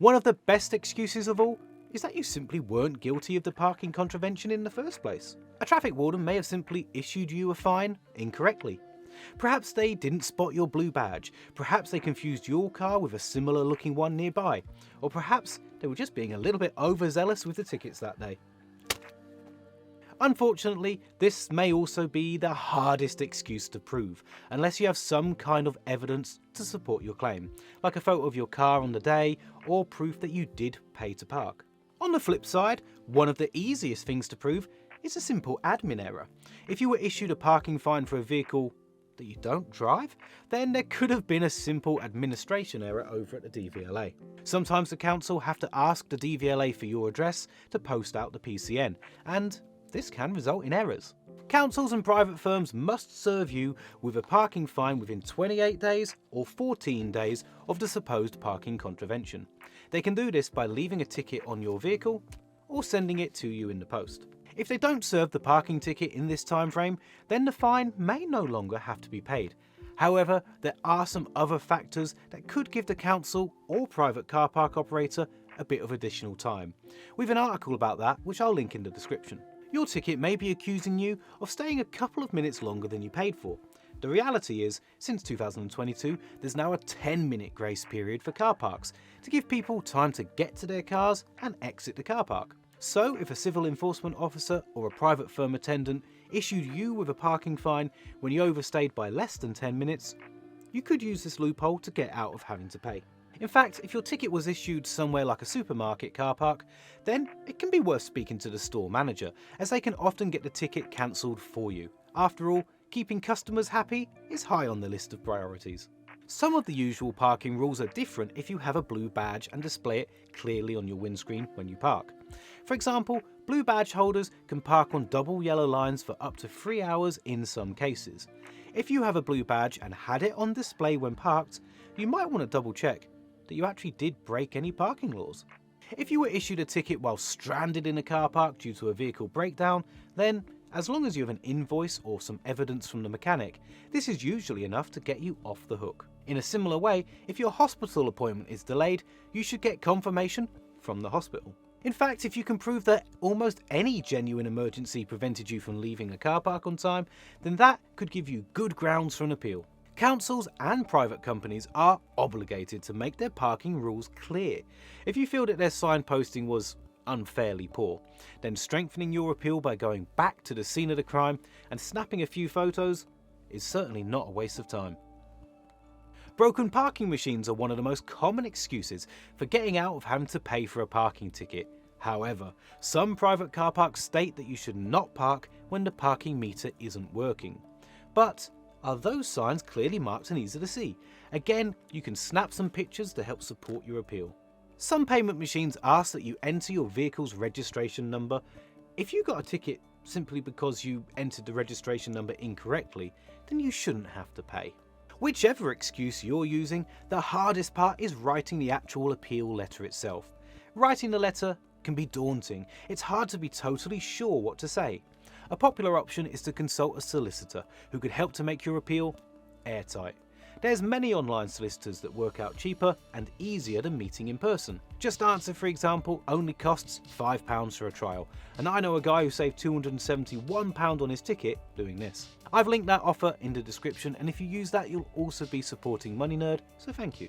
One of the best excuses of all is that you simply weren't guilty of the parking contravention in the first place. A traffic warden may have simply issued you a fine incorrectly. Perhaps they didn't spot your blue badge, perhaps they confused your car with a similar looking one nearby, or perhaps they were just being a little bit overzealous with the tickets that day. Unfortunately, this may also be the hardest excuse to prove, unless you have some kind of evidence to support your claim, like a photo of your car on the day or proof that you did pay to park. On the flip side, one of the easiest things to prove is a simple admin error. If you were issued a parking fine for a vehicle that you don't drive, then there could have been a simple administration error over at the DVLA. Sometimes the council have to ask the DVLA for your address to post out the PCN, and this can result in errors. Councils and private firms must serve you with a parking fine within 28 days or 14 days of the supposed parking contravention. They can do this by leaving a ticket on your vehicle or sending it to you in the post. If they don't serve the parking ticket in this time frame, then the fine may no longer have to be paid. However, there are some other factors that could give the council or private car park operator a bit of additional time. We have an article about that which I'll link in the description. Your ticket may be accusing you of staying a couple of minutes longer than you paid for. The reality is, since 2022, there's now a 10-minute grace period for car parks to give people time to get to their cars and exit the car park. So if a civil enforcement officer or a private firm attendant issued you with a parking fine when you overstayed by less than 10 minutes, you could use this loophole to get out of having to pay. In fact, if your ticket was issued somewhere like a supermarket car park, then it can be worth speaking to the store manager, as they can often get the ticket cancelled for you. After all, keeping customers happy is high on the list of priorities. Some of the usual parking rules are different if you have a blue badge and display it clearly on your windscreen when you park. For example, blue badge holders can park on double yellow lines for up to 3 hours in some cases. If you have a blue badge and had it on display when parked, you might want to double check that you actually did break any parking laws. If you were issued a ticket while stranded in a car park due to a vehicle breakdown, then as long as you have an invoice or some evidence from the mechanic, this is usually enough to get you off the hook. In a similar way, if your hospital appointment is delayed, you should get confirmation from the hospital. In fact, if you can prove that almost any genuine emergency prevented you from leaving a car park on time, then that could give you good grounds for an appeal. Councils and private companies are obligated to make their parking rules clear. If you feel that their signposting was unfairly poor, then strengthening your appeal by going back to the scene of the crime and snapping a few photos is certainly not a waste of time. Broken parking machines are one of the most common excuses for getting out of having to pay for a parking ticket. However, some private car parks state that you should not park when the parking meter isn't working. But are those signs clearly marked and easy to see? Again, you can snap some pictures to help support your appeal. Some payment machines ask that you enter your vehicle's registration number. If you got a ticket simply because you entered the registration number incorrectly, then you shouldn't have to pay. Whichever excuse you're using, the hardest part is writing the actual appeal letter itself. Writing the letter can be daunting. It's hard to be totally sure what to say. A popular option is to consult a solicitor who could help to make your appeal airtight. There's many online solicitors that work out cheaper and easier than meeting in person. JustAnswer, for example, only costs £5 for a trial, and I know a guy who saved £271 on his ticket doing this. I've linked that offer in the description, and if you use that, you'll also be supporting Money Nerd, so thank you.